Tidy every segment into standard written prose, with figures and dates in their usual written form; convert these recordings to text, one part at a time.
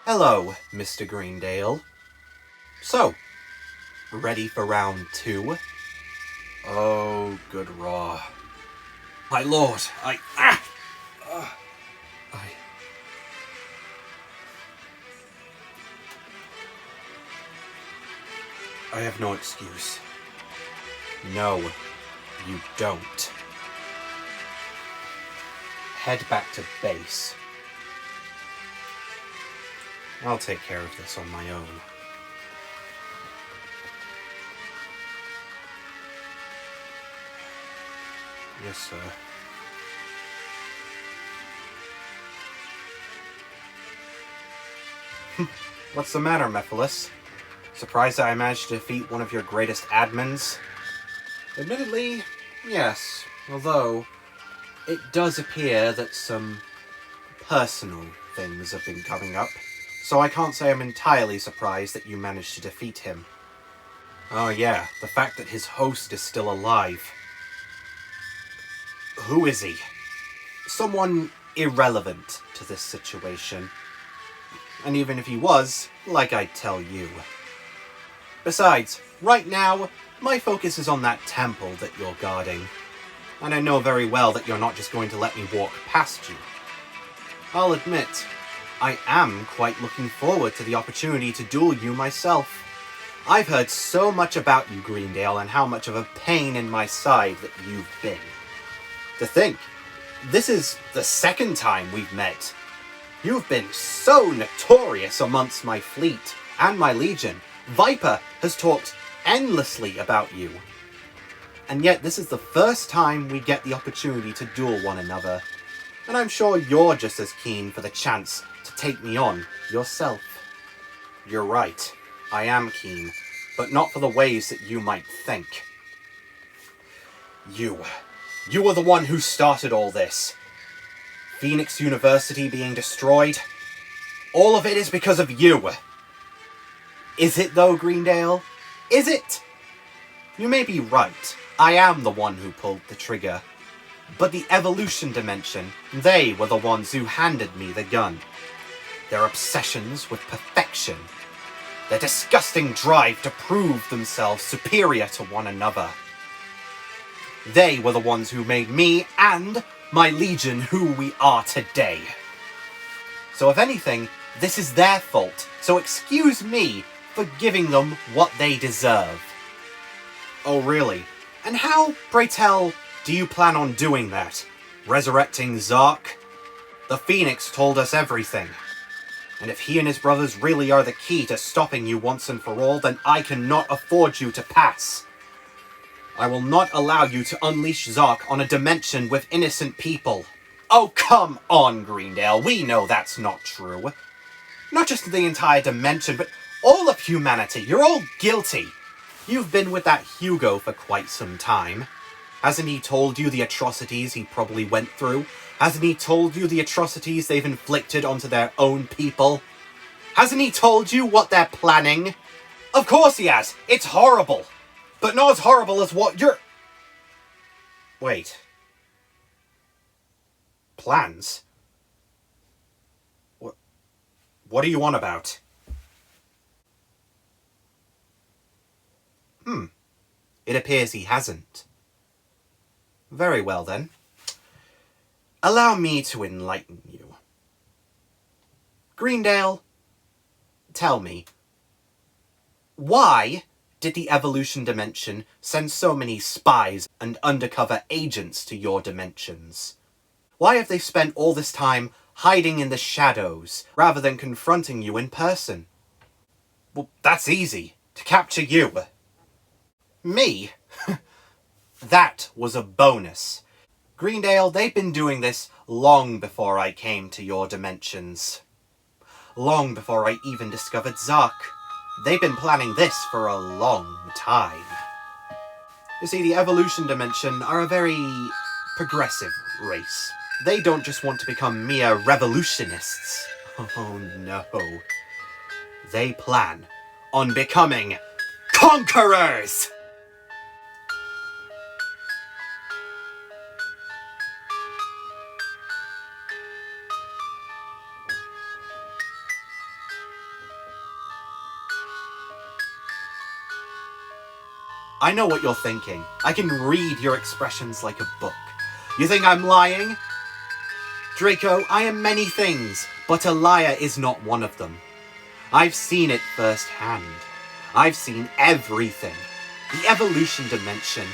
Hello, Mr. Greendale. So, ready for round 2? Oh, good raw. My lord, I have no excuse. No, you don't. Head back to base. I'll take care of this on my own. Yes, sir. What's the matter, Mephilis? Surprised that I managed to defeat one of your greatest admins? Admittedly, yes. Although, it does appear that some personal things have been coming up, so I can't say I'm entirely surprised that you managed to defeat him. Oh yeah, the fact that his host is still alive. Who is he? Someone irrelevant to this situation. And even if he was, like I'd tell you. Besides, right now, my focus is on that temple that you're guarding. And I know very well that you're not just going to let me walk past you. I'll admit, I am quite looking forward to the opportunity to duel you myself. I've heard so much about you, Greendale, and how much of a pain in my side that you've been. To think, this is the second time we've met. You've been so notorious amongst my fleet and my legion. Viper has talked endlessly about you. And yet this is the first time we get the opportunity to duel one another. And I'm sure you're just as keen for the chance to take me on yourself. You're right, I am keen, but not for the ways that you might think. You were the one who started all this. Phoenix University being destroyed. All of it is because of you. Is it though, Greendale? Is it? You may be right. I am the one who pulled the trigger. But the evolution dimension, they were the ones who handed me the gun. Their obsessions with perfection. Their disgusting drive to prove themselves superior to one another. They were the ones who made me and my legion who we are today. So if anything, this is their fault, so excuse me for giving them what they deserve. Oh really? And how, pray tell, do you plan on doing that? Resurrecting Zark? The Phoenix told us everything. And if he and his brothers really are the key to stopping you once and for all, then I cannot afford you to pass. I will not allow you to unleash Zark on a dimension with innocent people. Oh, come on, Greendale. We know that's not true. Not just the entire dimension, but all of humanity. You're all guilty. You've been with that Yugioh for quite some time. Hasn't he told you the atrocities he probably went through? Hasn't he told you the atrocities they've inflicted onto their own people? Hasn't he told you what they're planning? Of course he has. It's horrible. But not as horrible as what you're... Wait. Plans? What are you on about? It appears he hasn't. Very well then. Allow me to enlighten you. Greendale, tell me, why did the evolution dimension send so many spies and undercover agents to your dimensions? Why have they spent all this time hiding in the shadows rather than confronting you in person? Well, that's easy. To capture you. Me? That was a bonus. Greendale, they've been doing this long before I came to your dimensions. Long before I even discovered Zark. They've been planning this for a long time. You see, the evolution dimension are a very progressive race. They don't just want to become mere revolutionists. Oh no. They plan on becoming conquerors! I know what you're thinking. I can read your expressions like a book. You think I'm lying? Draco, I am many things, but a liar is not one of them. I've seen it firsthand. I've seen everything. The evolution dimension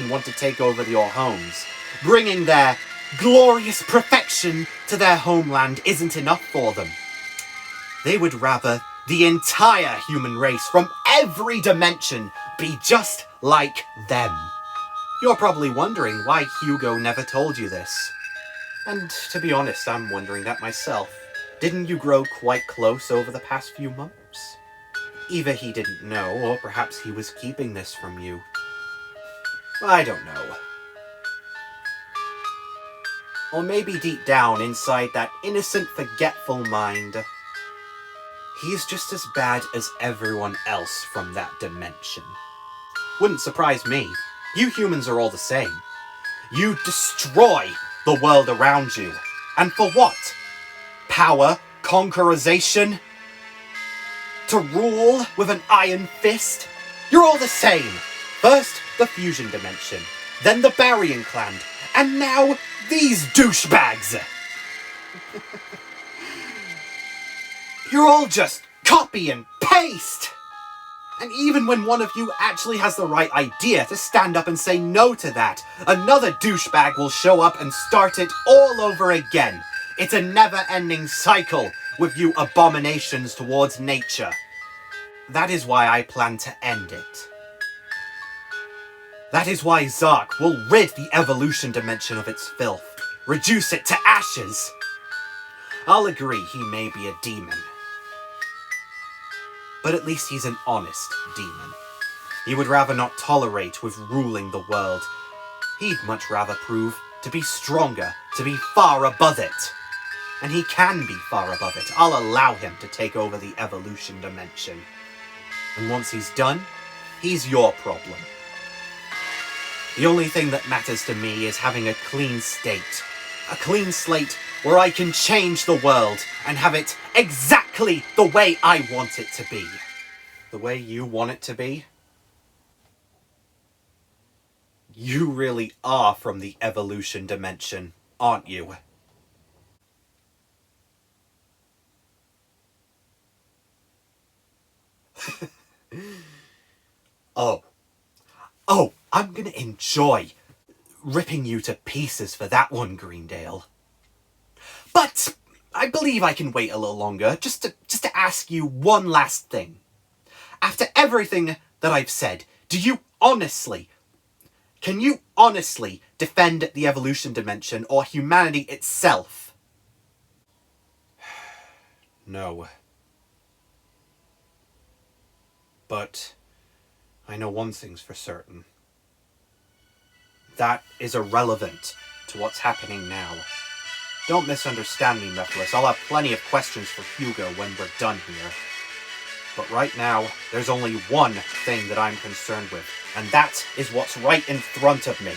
want to take over your homes. Bringing their glorious perfection to their homeland isn't enough for them. They would rather the entire human race from every dimension be just like them. You're probably wondering why Yugioh never told you this. And to be honest, I'm wondering that myself. Didn't you grow quite close over the past few months? Either he didn't know, or perhaps he was keeping this from you. I don't know. Or maybe deep down inside that innocent, forgetful mind, he's just as bad as everyone else from that dimension. Wouldn't surprise me. You humans are all the same. You destroy the world around you. And for what? Power? Conquerization? To rule with an iron fist? You're all the same. First, the fusion dimension. Then the Baryon clan. And now, these douchebags! You're all just copy and paste! And even when one of you actually has the right idea to stand up and say no to that, another douchebag will show up and start it all over again. It's a never-ending cycle with you abominations towards nature. That is why I plan to end it. That is why Zark will rid the evolution dimension of its filth, reduce it to ashes. I'll agree he may be a demon. But at least he's an honest demon. He would rather not tolerate with ruling the world. He'd much rather prove to be stronger, to be far above it. And he can be far above it. I'll allow him to take over the evolution dimension. And once he's done, he's your problem. The only thing that matters to me is having a clean state. A clean slate where I can change the world and have it exactly the way I want it to be. The way you want it to be? You really are from the evolution dimension, aren't you? Oh, I'm gonna enjoy ripping you to pieces for that one, Greendale. But I believe I can wait a little longer, just to ask you one last thing. After everything that I've said, can you honestly defend the evolution dimension or humanity itself? No. But I know one thing's for certain. That is irrelevant to what's happening now. Don't misunderstand me, Mephilis. I'll have plenty of questions for Yugioh when we're done here. But right now, there's only one thing that I'm concerned with, and that is what's right in front of me.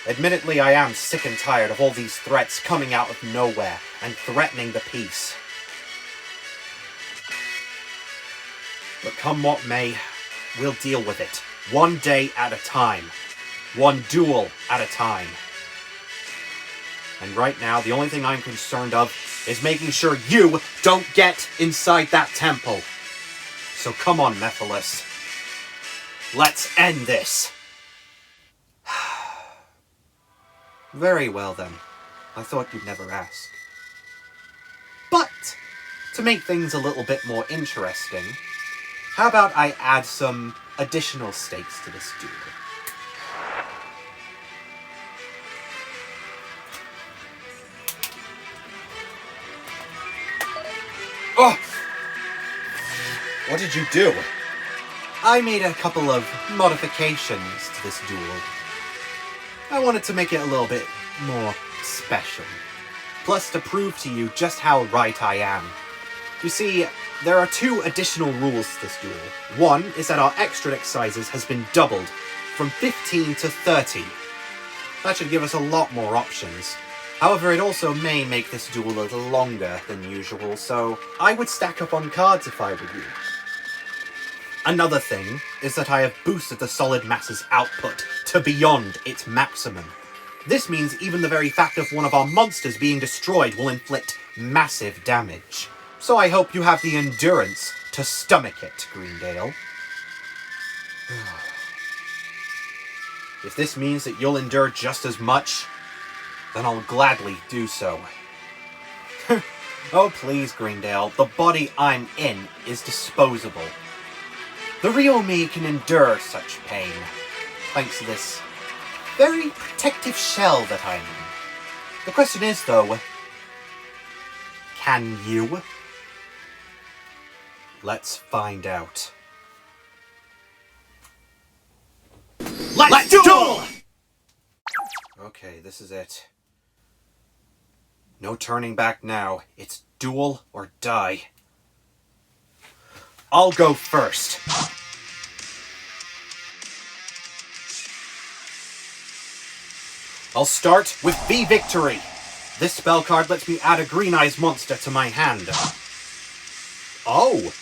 Admittedly, I am sick and tired of all these threats coming out of nowhere and threatening the peace. But come what may, we'll deal with it. One day at a time. One duel at a time. And right now, the only thing I'm concerned of is making sure you don't get inside that temple. So come on, Mephilis. Let's end this. Very well then. I thought you'd never ask. But, to make things a little bit more interesting, how about I add some additional stakes to this duel? Oh! What did you do? I made a couple of modifications to this duel. I wanted to make it a little bit more special. Plus to prove to you just how right I am. You see, there are two additional rules to this duel. One is that our extra sizes has been doubled from 15 to 30. That should give us a lot more options. However, it also may make this duel a little longer than usual, so I would stack up on cards if I were you. Another thing is that I have boosted the solid mass's output to beyond its maximum. This means even the very fact of one of our monsters being destroyed will inflict massive damage. So I hope you have the endurance to stomach it, Greendale. If this means that you'll endure just as much, then I'll gladly do so. Oh please, Greendale, the body I'm in is disposable. The real me can endure such pain, thanks to this very protective shell that I'm in. The question is, though, can you? Let's find out. Let's duel! Okay, this is it. No turning back now. It's duel or die. I'll go first. I'll start with V Victory. This spell card lets me add a Green Eyes monster to my hand. Oh,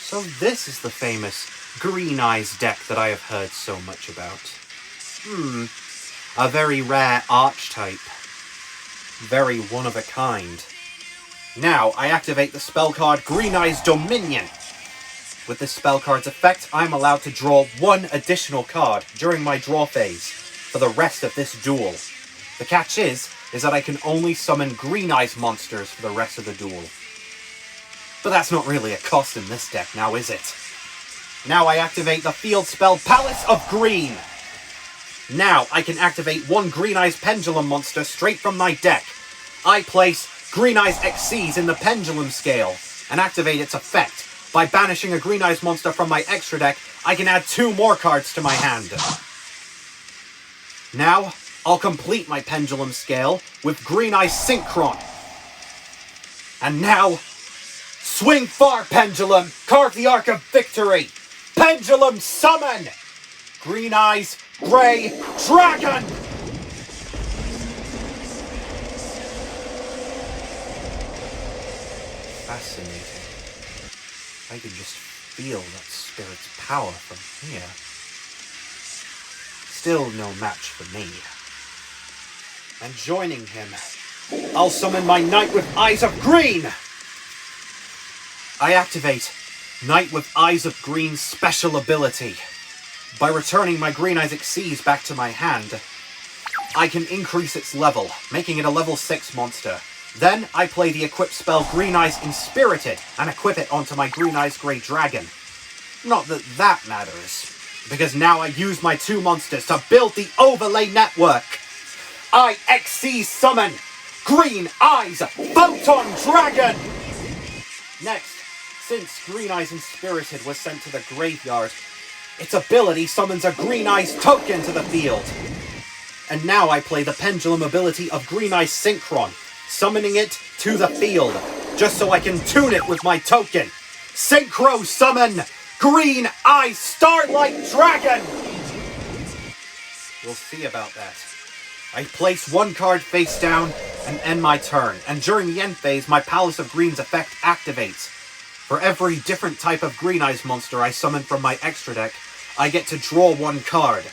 so this is the famous Green Eyes deck that I have heard so much about. A very rare archetype. Very one of a kind. Now, I activate the spell card Green Eyes Dominion. With this spell card's effect, I'm allowed to draw one additional card during my draw phase for the rest of this duel. The catch is that I can only summon Green Eyes monsters for the rest of the duel. But that's not really a cost in this deck now, is it? Now I activate the field spell Palace of Green. Now I can activate one Green Eyes Pendulum monster straight from my deck. I place Green Eyes Xyz in the Pendulum scale and activate its effect. By banishing a Green Eyes monster from my extra deck, I can add 2 more cards to my hand. Now, I'll complete my Pendulum scale with Green Eyes Synchron. And now, swing far, Pendulum! Carve the Arc of Victory! Pendulum Summon! Green Eyes Grey Dragon! Fascinating. I can just feel that spirit's power from here. Still no match for me. And joining him, I'll summon my Knight with Eyes of Green! I activate Knight with Eyes of Green's special ability. By returning my Green Eyes Xyz back to my hand, I can increase its level, making it a level 6 monster. Then I play the equip spell Green Eyes Inspirited and equip it onto my Green Eyes Grey Dragon. Not that that matters, because now I use my 2 monsters to build the overlay network. I Xyz summon Green Eyes Photon Dragon! Next, since Green Eyes Inspirited was sent to the graveyard, its ability summons a Green Eyes token to the field. And now I play the Pendulum ability of Green Eyes Synchron, summoning it to the field, just so I can tune it with my token. Synchro Summon Green Eyes Starlight Dragon! We'll see about that. I place 1 card face down and end my turn, and during the end phase, my Palace of Green's effect activates. For every different type of Green Eyes monster I summon from my extra deck, I get to draw 1 card.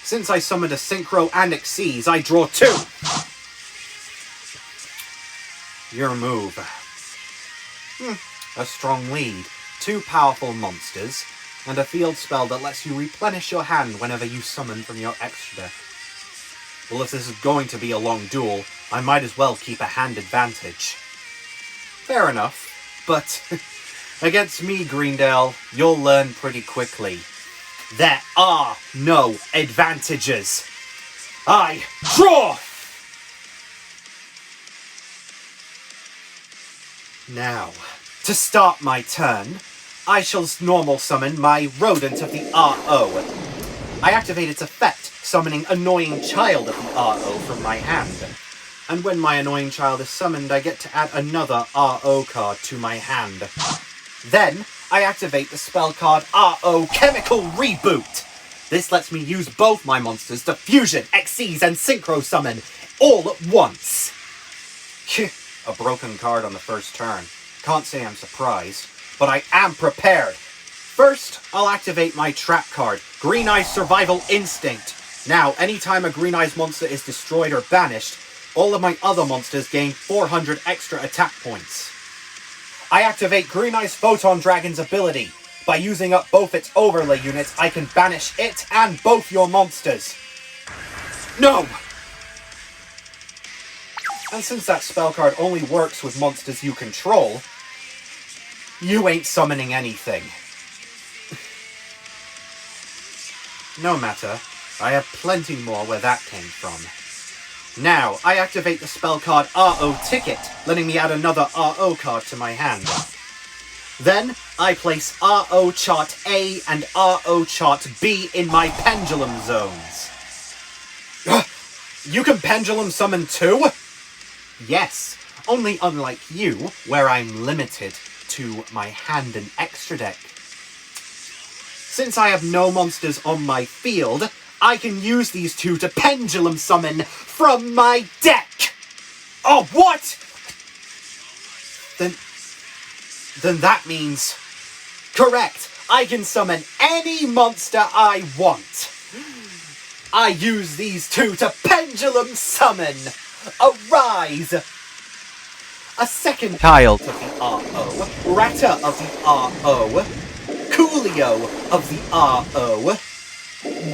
Since I summoned a Synchro and Xyz, I draw 2. Your move. A strong lead, 2 powerful monsters, and a field spell that lets you replenish your hand whenever you summon from your extra deck. Well, if this is going to be a long duel, I might as well keep a hand advantage. Fair enough, but against me, Greendale, you'll learn pretty quickly. There are no advantages. I draw! Now, to start my turn, I shall normal summon my Rodent of the RO. I activate its effect, summoning Annoying Child of the RO from my hand. And when my Annoying Child is summoned, I get to add another RO card to my hand. Then, I activate the spell card RO Chemical Reboot. This lets me use both my monsters to fusion, Xyz, and synchro summon all at once. A broken card on the first turn. Can't say I'm surprised, but I am prepared. First, I'll activate my trap card, Green Eye's Survival Instinct. Now, anytime a Green Eye's monster is destroyed or banished, all of my other monsters gain 400 extra attack points. I activate Green Eye's Photon Dragon's ability. By using up both its overlay units, I can banish it and both your monsters. No! And since that spell card only works with monsters you control, you ain't summoning anything. No matter, I have plenty more where that came from. Now, I activate the spell card RO Ticket, letting me add another RO card to my hand. Then, I place RO Chart A and RO Chart B in my pendulum zones. You can pendulum summon too? Yes, only unlike you, where I'm limited to my hand and extra deck. Since I have no monsters on my field, I can use these two to pendulum summon from my deck! Oh, what?! Then that means... Correct! I can summon any monster I want! I use these two to pendulum summon! Arise! A second child of the RO, Ratter of the RO, Coolio of the RO,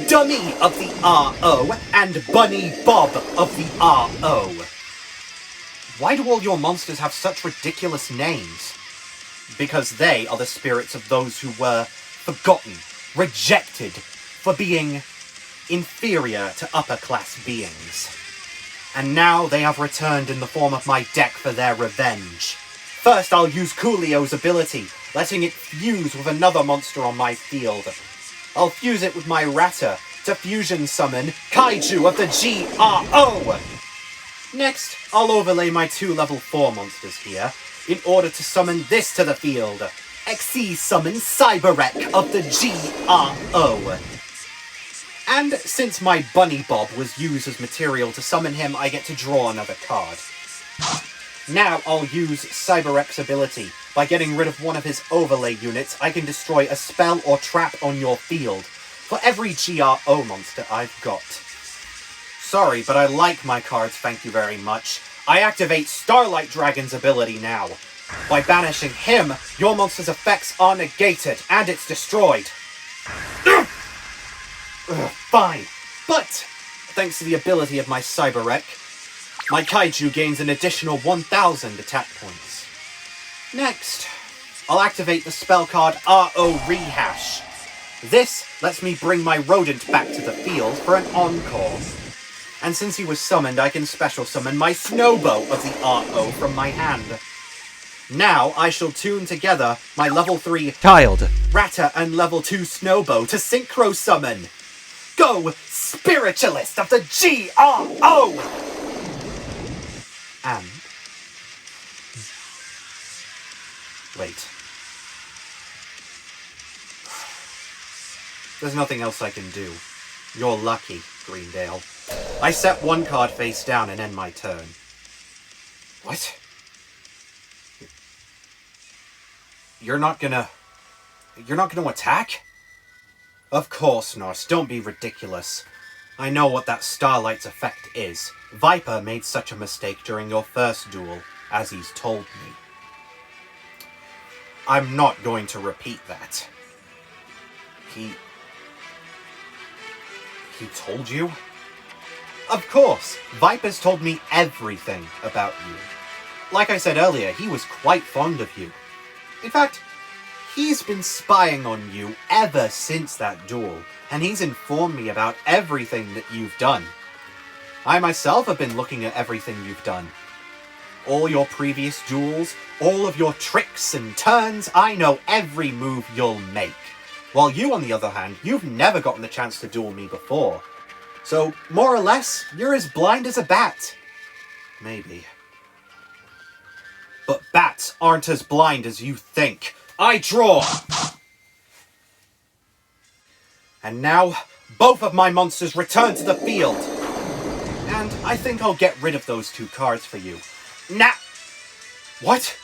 Dummy of the RO, and Bunny Bob of the RO. Why do all your monsters have such ridiculous names? Because they are the spirits of those who were forgotten, rejected, for being inferior to upper-class beings. And now they have returned in the form of my deck for their revenge. First, I'll use Coolio's ability, letting it fuse with another monster on my field. I'll fuse it with my Ratter to fusion summon Kaiju of the GRO! Next, I'll overlay my 2 level 4 monsters here, in order to summon this to the field. Xyz summon Cyberwreck of the GRO. And since my Bunny Bob was used as material to summon him, I get to draw another card. Now I'll use Cyberwreck's ability. By getting rid of one of his overlay units, I can destroy a spell or trap on your field, for every GRO monster I've got. Sorry, but I like my cards, thank you very much. I activate Starlight Dragon's ability now. By banishing him, your monster's effects are negated, and it's destroyed. Fine. But, thanks to the ability of my Cyberwreck, my Kaiju gains an additional 1,000 attack points. Next, I'll activate the spell card RO Rehash. This lets me bring my rodent back to the field for an encore. And since he was summoned, I can special summon my Snowbow of the RO from my hand. Now, I shall tune together my level 3 Child, Ratter, and level 2 Snowbow to synchro summon. Go, Spiritualist of the GRO! And... wait. There's nothing else I can do. You're lucky, Greendale. I set one card face down and end my turn. What? You're not gonna attack? Of course not. Don't be ridiculous. I know what that Starlight's effect is. Viper made such a mistake during your first duel, as he's told me. I'm not going to repeat that. He told you? Of course! Viper's told me everything about you. Like I said earlier, he was quite fond of you. In fact, he's been spying on you ever since that duel, and he's informed me about everything that you've done. I myself have been looking at everything you've done. All your previous duels, all of your tricks and turns, I know every move you'll make. While you, on the other hand, you've never gotten the chance to duel me before. So, more or less, you're as blind as a bat. Maybe. But bats aren't as blind as you think. I draw! And now, both of my monsters return to the field. And I think I'll get rid of those 2 cards for you. What?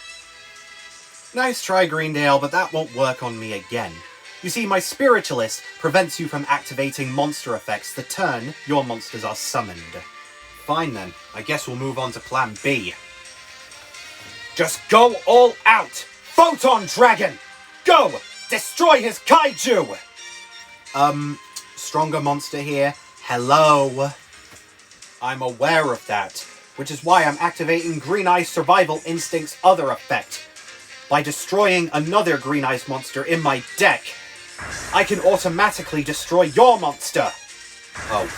Nice try, Greendale, but that won't work on me again. You see, my spiritualist prevents you from activating monster effects the turn your monsters are summoned. Fine then, I guess we'll move on to plan B. Just go all out! Photon Dragon! Go! Destroy his kaiju! Stronger monster here. Hello. I'm aware of that, which is why I'm activating Green Eye's Survival Instinct's other effect. By destroying another Green Eyes monster in my deck, I can automatically destroy your monster. Oh.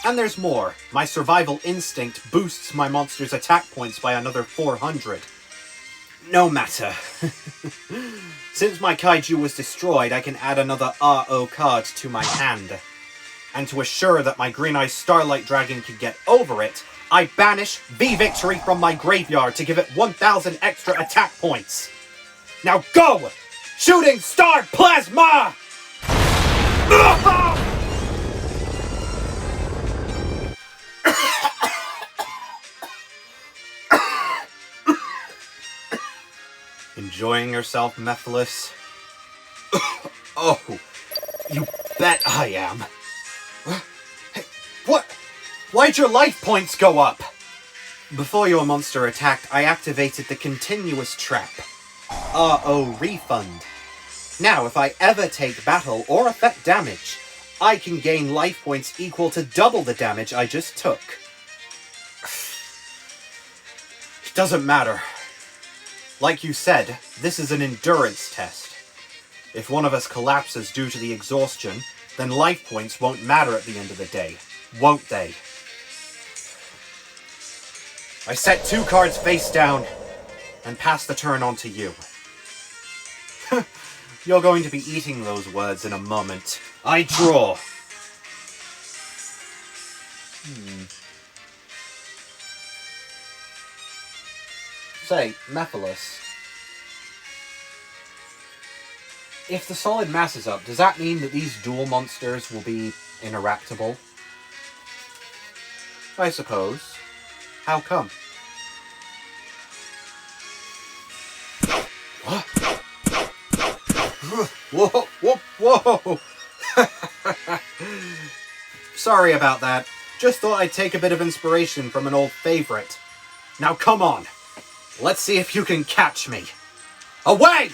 And there's more. My Survival Instinct boosts my monster's attack points by another 400. No matter. Since my kaiju was destroyed, I can add another RO card to my hand. And to assure that my Green Eyes Starlight Dragon can get over it, I banish V-Victory from my graveyard to give it 1,000 extra attack points. Now go! Shooting Star Plasma! Enjoying yourself, Mephilis? Oh, you bet I am. Hey, what? Why'd your life points go up? Before your monster attacked, I activated the continuous trap. RO refund. Now, if I ever take battle or affect damage, I can gain life points equal to double the damage I just took. It doesn't matter. Like you said, this is an endurance test. If one of us collapses due to the exhaustion, then life points won't matter at the end of the day, won't they? I set 2 cards face down, and pass the turn on to you. You're going to be eating those words in a moment. I draw. Say, Mephilis, if the solid mass is up, does that mean that these duel monsters will be interactable? I suppose. How come? Whoa, whoa, whoa! Sorry about that. Just thought I'd take a bit of inspiration from an old favorite. Now come on! Let's see if you can catch me. Away!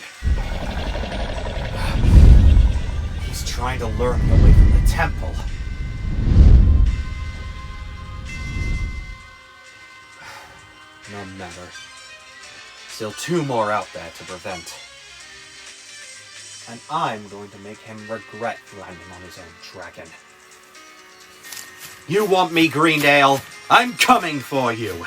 He's trying to lure me away from the temple. No matter. Still 2 more out there to prevent. And I'm going to make him regret landing on his own dragon. You want me, Greendale? I'm coming for you!